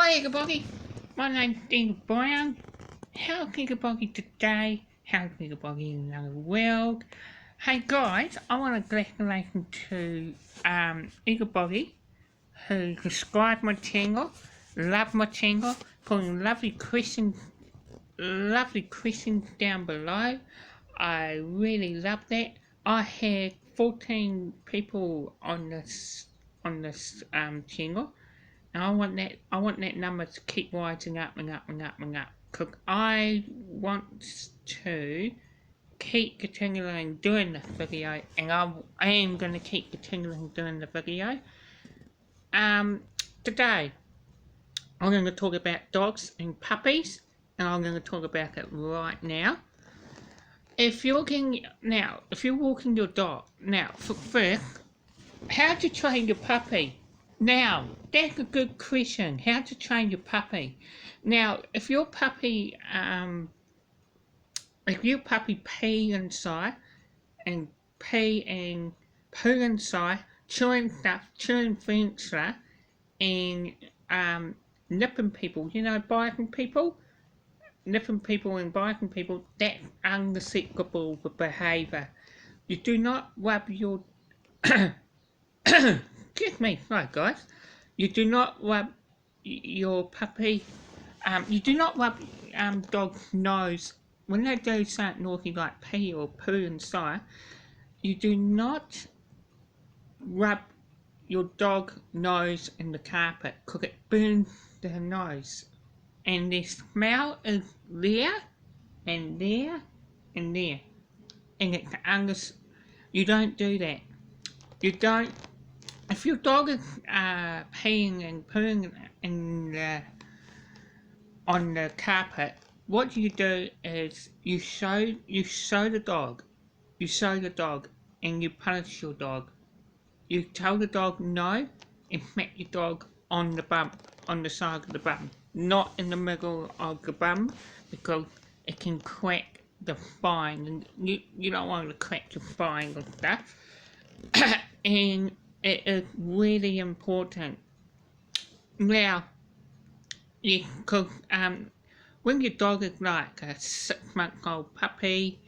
Hi everybody, my name's Dean Brown. How's everybody today? How's everybody in the world? Hey guys, I want to congratulate to everybody who subscribed my channel, love my channel, putting lovely questions down below. I really love that. I had 14 people on this channel. And I want that number to keep rising up and up and up and up. Because I want to keep continuing doing this video, and I am going to keep continuing doing the video. Today I'm going to talk about dogs and puppies, and I'm going to talk about it right now. If you're walking your dog, now first, how to train your puppy? Now, that's a good question. How to train your puppy? Now, if your puppy pee inside and pee and poo inside, chewing things, and nipping people, biting people, that's unacceptable behaviour. You do not rub your excuse me, right guys. You do not rub your puppy, you do not rub dog's nose when they do something naughty like pee or poo inside. You do not rub your dog nose in the carpet because it burns their nose, and the smell is there and there and there, and it's you don't do that. You don't. If your dog is peeing and pooing on the carpet, what you do is you show the dog, and you punish your dog. You tell the dog no, and smack your dog on the bum, on the side of the bum, not in the middle of the bum, because it can crack the spine, and you don't want to crack the spine and stuff. And it is really important. Now, because when your dog is like a 6-month-old puppy,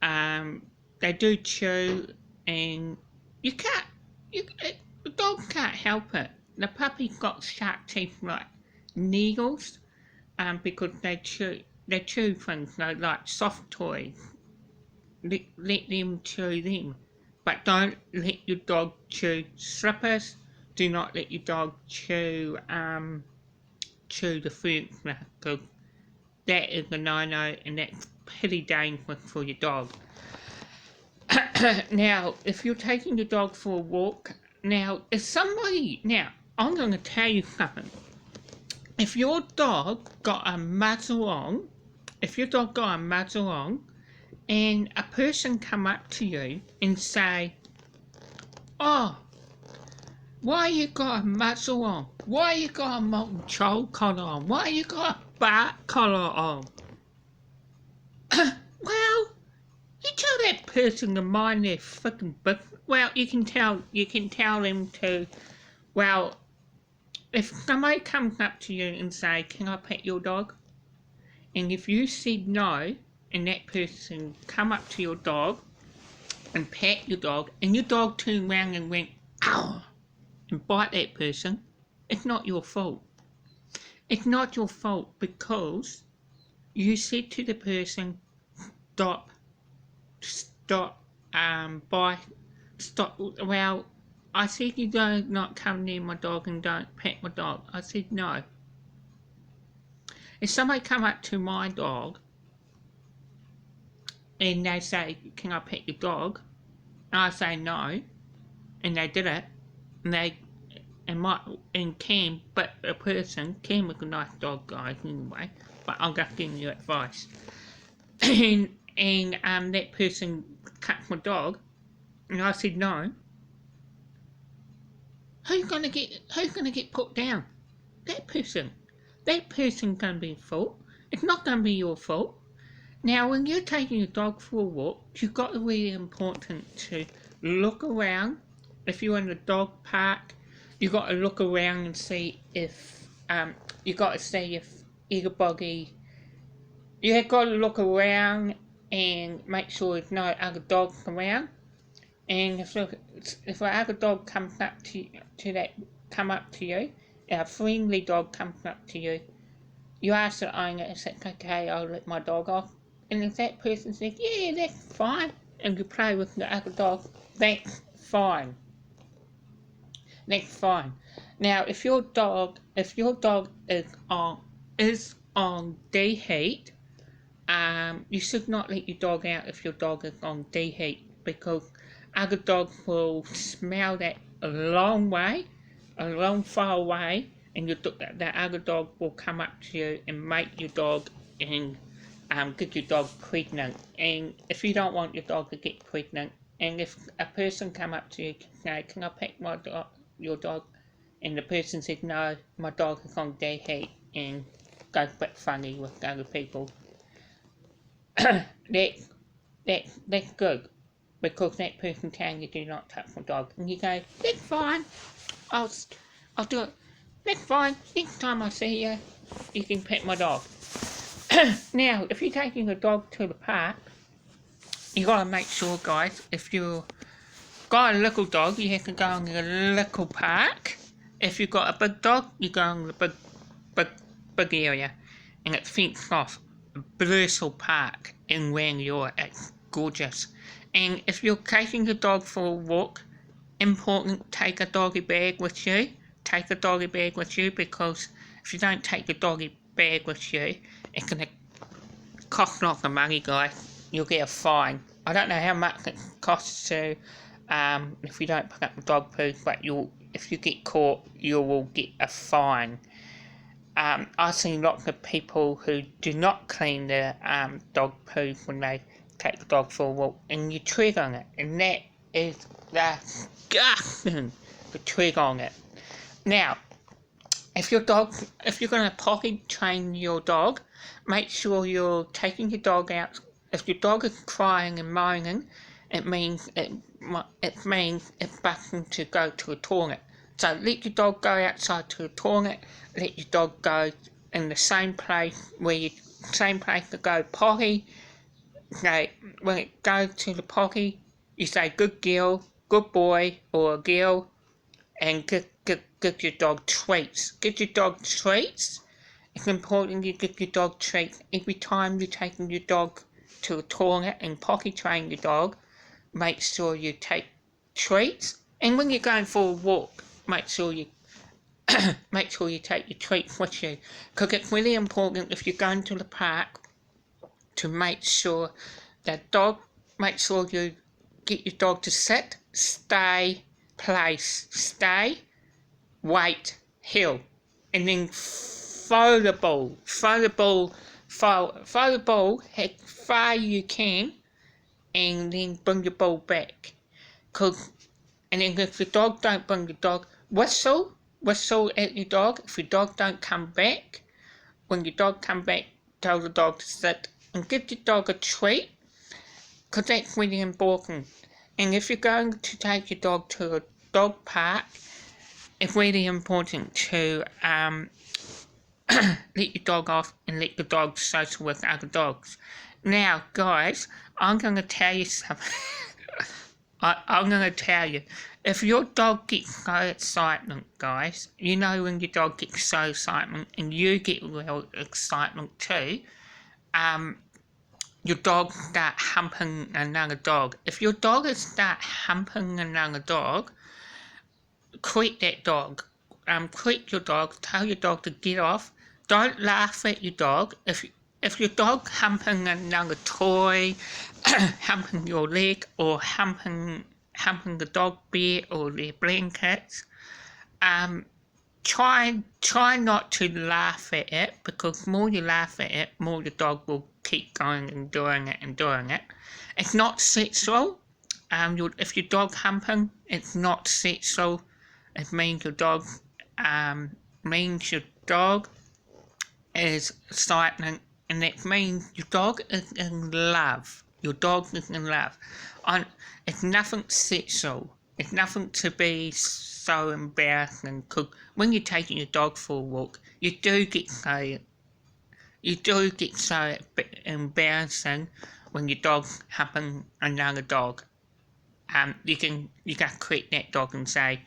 they do chew, and the dog can't help it. The puppy's got sharp teeth like needles, because they chew things like soft toys. Let them chew them. But don't let your dog chew slippers. Do not let your dog chew the furniture, because that is a no-no, and that's pretty dangerous for your dog. Now, if you're taking your dog for a walk, now I'm going to tell you something. If your dog got a muzzle on, and a person come up to you and say, "Oh, why you got a muzzle on? Why you got a molten troll collar on? Why you got a bat collar on?" Well, you tell that person to mind their fucking business. Well, you can tell them to. Well, if somebody comes up to you and say, "Can I pet your dog?" and if you said no, and that person come up to your dog and pat your dog, and your dog turned around and went, "Ow!" and bite that person, it's not your fault. It's not your fault, because you said to the person, stop, well, I said you don't not come near my dog and don't pet my dog. I said no. If somebody come up to my dog and they say, "Can I pet your dog?" and I say no, and they did it, but a person, Cam was a nice dog, guys, anyway, but I'm just giving you advice, and that person cut my dog, and I said no, who's gonna get put down? That person gonna be at fault. It's not gonna be your fault. Now, when you're taking your dog for a walk, you've got to be really important to look around. If you're in the dog park, you've got to look around and see if you got to see if anybody. You have got to look around and make sure there's no other dogs around. And if another dog comes up to you, a friendly dog comes up to you, you ask the owner, is it okay, I'll let my dog off? And if that person says, yeah, that's fine, and you play with the other dog, that's fine. That's fine. Now, if your dog is on deheat, you should not let your dog out if your dog is on deheat, because other dogs will smell that a long far away, and that other dog will come up to you and make your dog and get your dog pregnant. And if you don't want your dog to get pregnant, and if a person come up to you and say, can I pet your dog, and the person said, no, my dog is on deheat, and goes a bit funny with other people, that's good, because that person telling you do not touch my dog, and you go, that's fine, I'll do it, that's fine, next time I see you, you can pet my dog. Now, if you're taking a dog to the park, you gotta make sure, guys, if you've got a little dog, you have to go in a little park. If you've got a big dog, you go in the big area, and it's fenced off. Bristol Park in Rangiora, it's gorgeous. And if you're taking your dog for a walk, important, take a doggy bag with you. Take a doggy bag with you, because if you don't take the doggy bag with you, it's gonna cost lots of money, guys. You'll get a fine. I don't know how much it costs to if you don't pick up the dog poo, but if you get caught, you will get a fine. I've seen lots of people who do not clean their dog poo when they take the dog for a walk, and you tread on it, and that is disgusting to tread on it. Now, if you're going to potty train your dog, make sure you're taking your dog out. If your dog is crying and moaning, it means it's busting to go to a toilet. So let your dog go outside to a toilet. Let your dog go in the same place to go potty. Okay, when it goes to the potty, you say good girl, good boy, or a girl, and give your dog treats. Give your dog treats. It's important you give your dog treats every time you're taking your dog to the toilet and potty train your dog. Make sure you take treats, and when you're going for a walk, make sure you take your treats with you, because it's really important if you're going to the park to make sure you get your dog to sit, stay, place, stay, wait, heel, and then throw the ball as far you can, and then bring the ball back. And then if your dog don't bring the dog, whistle at your dog. If your dog don't come back, when your dog come back, tell the dog to sit, and give your dog a treat, because that's really important. And if you're going to take your dog to a dog park, it's really important to let your dog off and let the dog social with other dogs. Now, guys, I'm going to tell you something. I'm going to tell you, if your dog gets so excitement, guys, you know when your dog gets so excitement, and you get real excitement too, your dog start humping another dog. If your dog start humping another dog, quit that dog. Quit your dog. Tell your dog to get off. Don't laugh at your dog. If your dog humping another toy, humping your leg, or humping the dog bed or their blankets, try not to laugh at it, because the more you laugh at it, more the dog will keep going and doing it. It's not sexual. If your dog humping, it's not sexual. It means your dog is excitement, and that means your dog is in love. Your dog is in love. It's nothing sexual. It's nothing to be so embarrassing because when you're taking your dog for a walk, you do get so embarrassing when your dog happen another dog. You gotta correct that dog and say,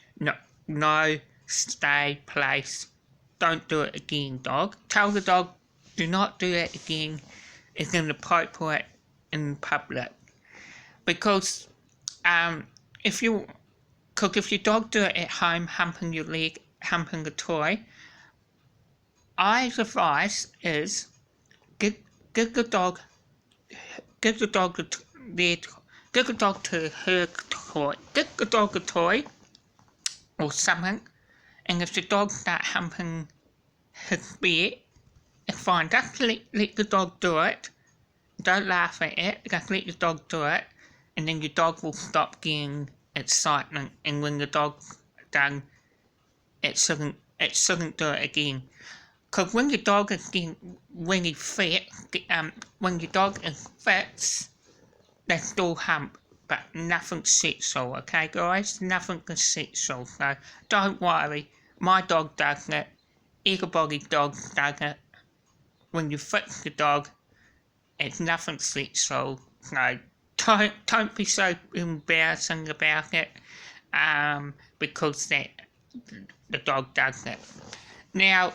no, stay, place, don't do it again, dog. Tell the dog, do not do that again. It's inappropriate in public. Because if your dog do it at home, humping your leg, humping a toy, I's advice is give the dog to her toy. Give the dog a toy or something, and if the dog start humping his bed, it's fine. Just let the dog do it. Don't laugh at it. Just let the dog do it, and then your dog will stop getting excitement. And when the dog's done, it shouldn't do it again. Because when your dog is getting really fit, when your dog is fit, they still hump, but nothing sexual, okay guys? Nothing sexual, so don't worry. My dog does it. Everybody's dog does it. When you fix the dog, it's nothing sexual, so don't be so embarrassing about it, because the dog does it. Now,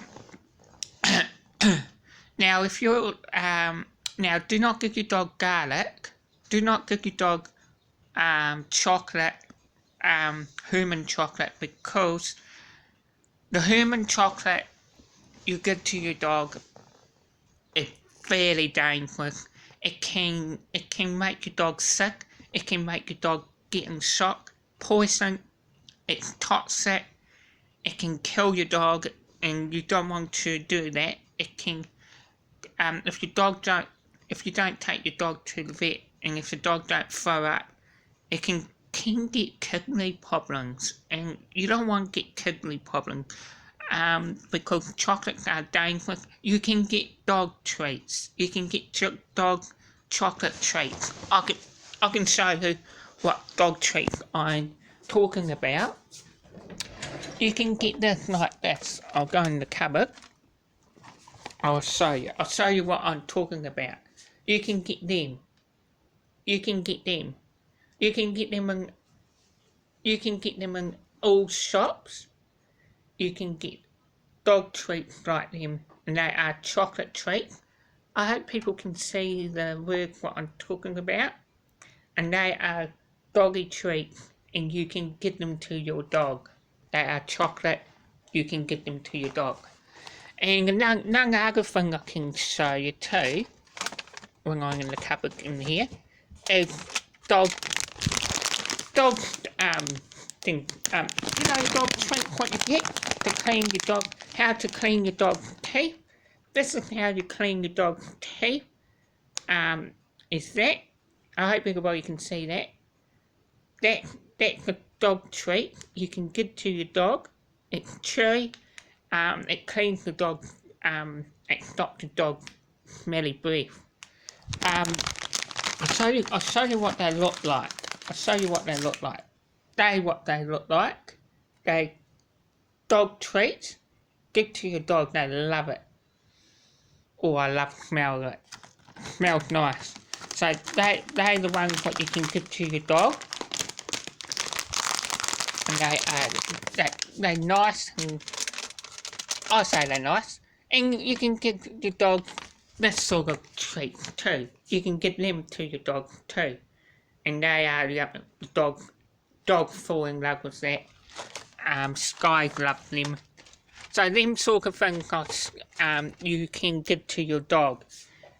now if you're, now do not give your dog garlic. Do not give your dog chocolate, human chocolate, because the human chocolate you give to your dog is fairly dangerous. It can make your dog sick. It can make your dog get in shock, poison. It's toxic. It can kill your dog, and you don't want to do that. It can, if you don't take your dog to the vet, and if the dog don't throw up, it can get kidney problems, and you don't want to get kidney problems, because chocolates are dangerous. You can get dog treats. You can get dog chocolate treats. I can show you what dog treats I'm talking about. You can get this like this. I'll go in the cupboard. I'll show you what I'm talking about. You can get them. You can get them in all shops. You can get dog treats like them, and they are chocolate treats. I hope people can see the word what I'm talking about. And they are doggy treats, and you can give them to your dog. They are chocolate. You can give them to your dog. And another other thing I can show you too, when I'm in the cupboard in here, is dog thing. The dog treat what you get to clean your dog. How to clean your dog's teeth. This is how you clean your dog's teeth. Is that? I hope everybody can see that. That's a dog treat you can give to your dog. It's chewy. It cleans the dog. It stops the dog smelly breath. I'll show you what they look like. They dog treats. Give to your dog. They love it. Oh, I love the smell of it. Smells nice. So they're the ones that you can give to your dog. And they're nice, and I say they're nice. And you can give your dog this sort of treat too. You can give them to your dog too. And they are the dog fall in love with that. Sky loves them. So them sort of things you can give to your dog.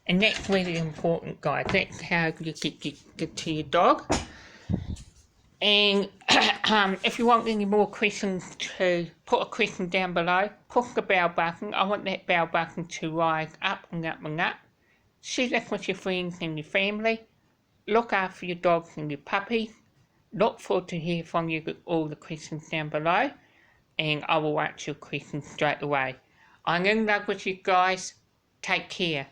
And that's really important, guys. That's how you get to your dog. And if you want any more questions, to put a question down below, push the bell button. I want that bell button to rise up and up and up. Share this with your friends and your family. Look after your dogs and your puppies. Look forward to hear from you with all the questions down below, and I will answer your questions straight away. I'm in love with you guys. Take care.